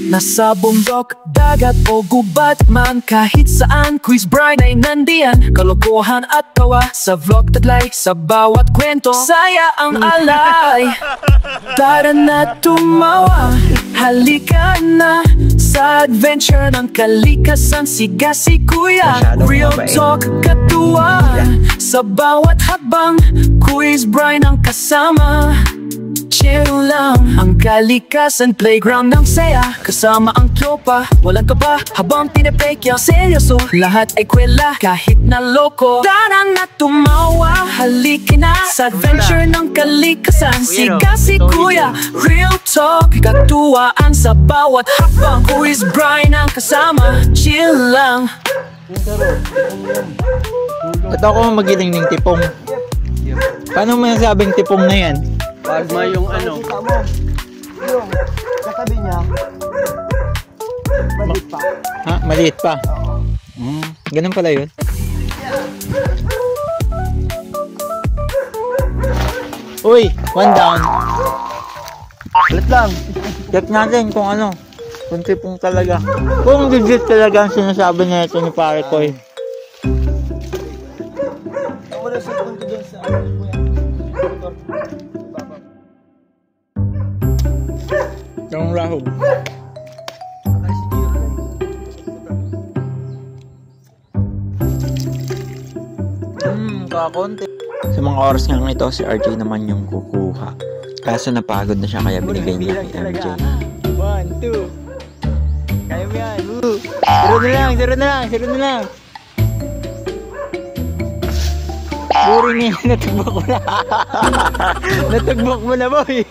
Nasa bundok, dagat o gubat man, kahit saan Quiz Brian ay nandiyan. Kalokohan at tawa sa vlog, taglay sa bawat kwento, saya ang alay. Tara na tumawa, halika na sa adventure ng kalikasan. Siga si Kuya, real talk katuwa sa bawat habang. Quiz Brian ang kasama, chill lang ang kalikasan, playground ng saya. Kasama ang tropa, walang kaba habang tinapekya. Seryoso, lahat ay kwela kahit na loko. Tara na tumawa, halika na sa adventure ng kalikasan. Siga si Kuya, real talk katuwaan sa bawat habang. Quiz Brian ang kasama, chill lang. Ba't ako magiling ng tipong? Paano mo nasabing tipong na yan? Pagma yung ano. Yung katabi niya, maliit pa. Ha? Maliit pa? Ganun pala yun? Uy! One down. Ulit lang. Check natin kung ano. Kung tipong talaga. Kung legit talaga ang sinasabi niya ito ni pare ko eh. Wala sa punto dyan sa ano mo yan. Yung rahog. Kakonti. Sa mga oras nga ito, si RJ naman yung kukuha. Kaso napagod na siya kaya binigay niya kay MJ. 1, 2. Kaya mo yan. Zero na lang. Boring niya. Natagbak mo na. Natagbak mo na, boy.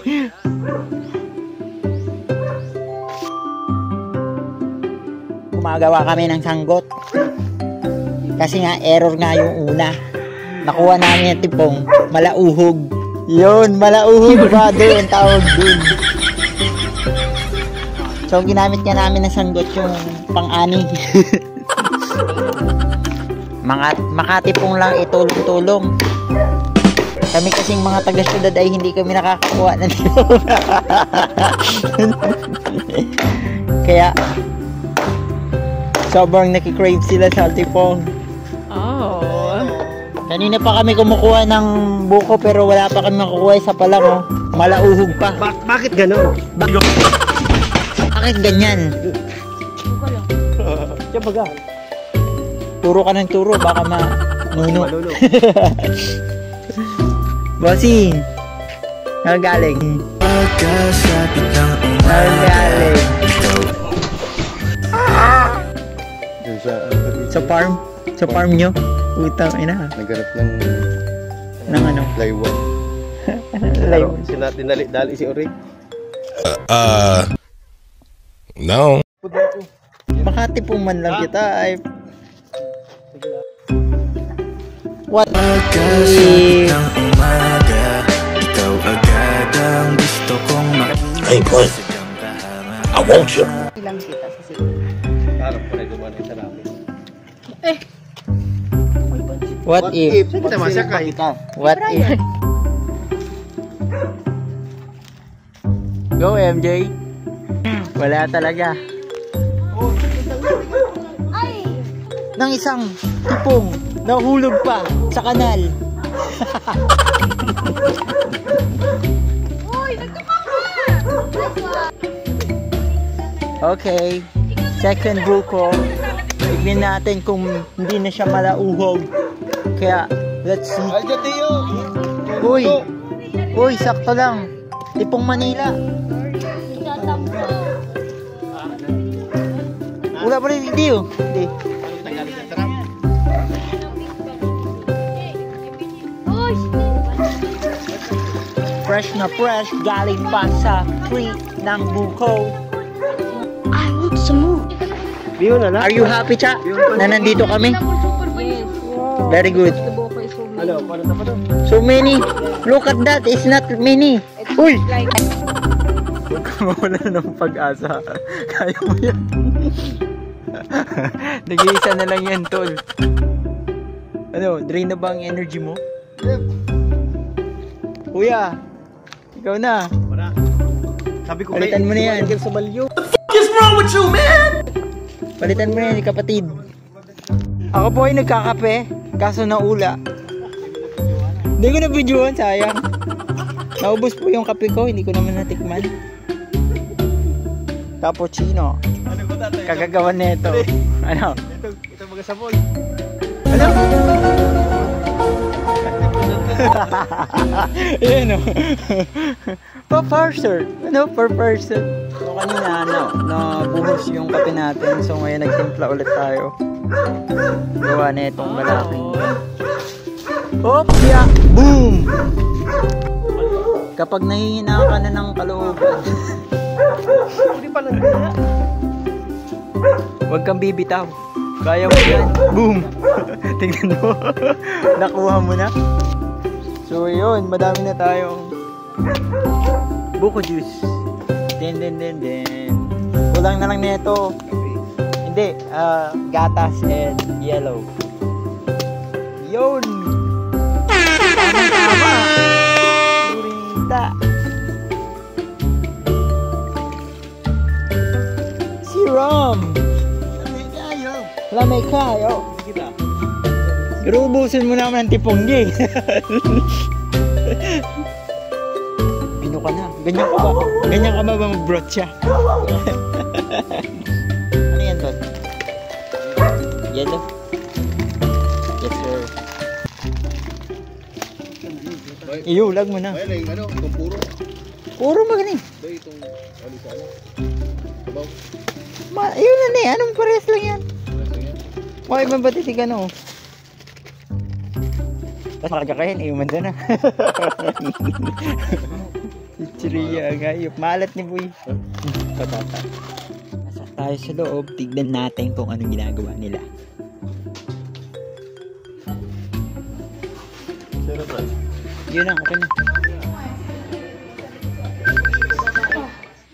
Gumagawa kami ng sanggot. Kasi nga, error nga yung una. Nakuha namin yung tipong malauhog. Yun, malauhog ba doon, tawag doon. So, ginamit nga namin ng sanggot yung pang-ani. Makatipong lang itulong-tulong. Kami kasing mga taga-syudad ay hindi kami nakakakuha ng tipong. Kaya, sobrang nakikrave sila sa tipong. Oh. Kanina pa kami kumukuha ng buko pero wala pa kami makukuha. Isa pa lang oh. Malauhog pa. Bakit gano'n? Bakit ganyan? Siya baga. Turo ka ng turo, baka manuno. Malulo. Bossing, nagagaling. Nagagaling. Sa farm? Sa farm nyo? Utang, ina. Naghanap ng ano? Laywan. Laywan. Dali si Ori. No. Makati po man lang kita ay... What? Hey, boy. I want you. Ilang kita sa sila. Harap ko na gumanay sa namin. What if? Saan kita masakay? What if? Go MJ. Wala talaga. Nang isang tipong nahulog pa sa kanal. Okay. Second buko. Tignan natin kung hindi na siya malauhog. Kaya, let's see. Uy, sakto lang. Tipong Manila. Wala pa rin, hindi oh. Hindi. Fresh na fresh, galing pa sa tree ng buko. I need some more. Are you happy, Cha? Na nandito kami? Yes. Very good. So many. Look at that. It's not many. Uy! Huwag ka mawala ng pag-asa. Kaya mo yan. Nag-iisa na lang yan, tol. Ano, drain na ba ang energy mo? Yep. Kuya, ikaw na. Wala. Sabi ko Palitan mo na yan. Sa balyo. Palitan mo na yan, kapatid. Ako po ay nagkakape, kaso naula. Hindi ko na videoan, sayang. Naubos po yung kape ko, hindi ko naman natikman. Cappuccino. Ano ko tatay? Kagagawan nito. Ano? Ito mga sabon. Ano? Ayan o. Per person. Ano? Per person. So kanina, nabuhos yung kape natin. So ngayon nagtimpla ulit tayo. Gawa na itong malaki. Hop! Yeah! Boom! Kapag nahihina ka na ng kalooban, Hindi pala nila. huwag kang bibitaw. Kaya mo yan. Boom! Tingnan mo. Nakuha mo na. So yun, madami na tayong buko juice. Den. Kulang na lang nito. Hindi, gatas and yellow. Yun! Tama! Kurita! Si Rom! Lamay kayo! Pero ubusin mo naman ang tiponggi. Bino ka na. Ganyan ka ba? Ganyan ka ba mag-brocha? Ano yan, Todd? Yellow? Yes, sir. Iulag mo na. Ay, ano, itong puro. Puro magaling. Ba itong ano sa ano? Sabaw. Ayun na na eh. Anong pares lang yan? Why ba ba titig ano? Tapos makagakayan, iuman doon na. Chichiriya ang hayop. Malat ni Boy. Patata. Pasok tayo sa loob. Tignan natin kung anong ginagawa nila. Yun na, okay na.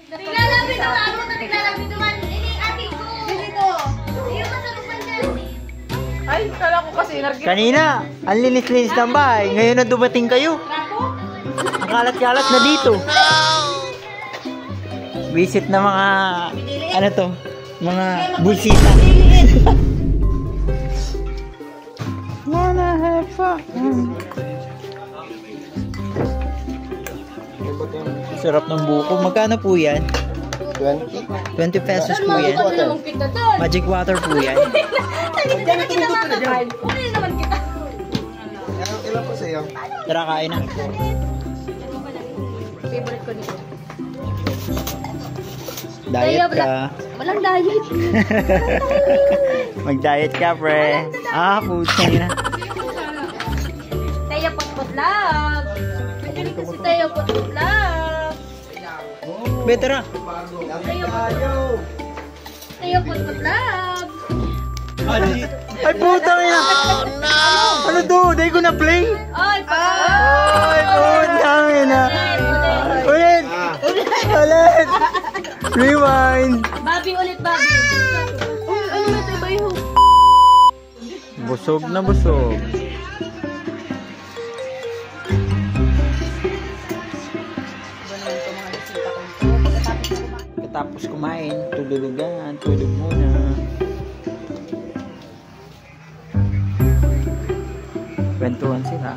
Naglalapit ang amo na naglalapit naman. Ini ating ko. Dito. Iyo masalupan dyan. Ay, kala ko kasi Kanina, ang linis-linis ng bahay. Ngayon na dumating kayo. Ang kalat-kalat na dito. Visit na mga, ano to, mga busita. Wanna have fun. Sarap ng buko. Magkano po yan? 20. 20 pesos po yan. Kita doon. Magic water po yan. Hindi na kita makakain. Ano naman kita? Ilan po sa'yo? Tara, kain na. Favorite ko nito. Diet ka. Walang diet. Mag-diet ka, pre. Puto na. Tayo putputlag. Magaling kasi tayo putputlag. Betara. Tayo putputlag. Ay, putang ina. Ano to? Dahil ko na-play. Ay, Ay, putang ina. Ulit. Ulit. Rewind. Bobby ulit, Bobby. Ano ito ba yung... Busog na busog. Tapos kumain, tululugan, tulog muna. Kwentuhan sila.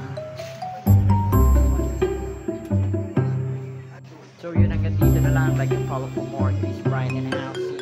So yun, hanggang dito na lang. Like and follow for more. Chris Brian in the house.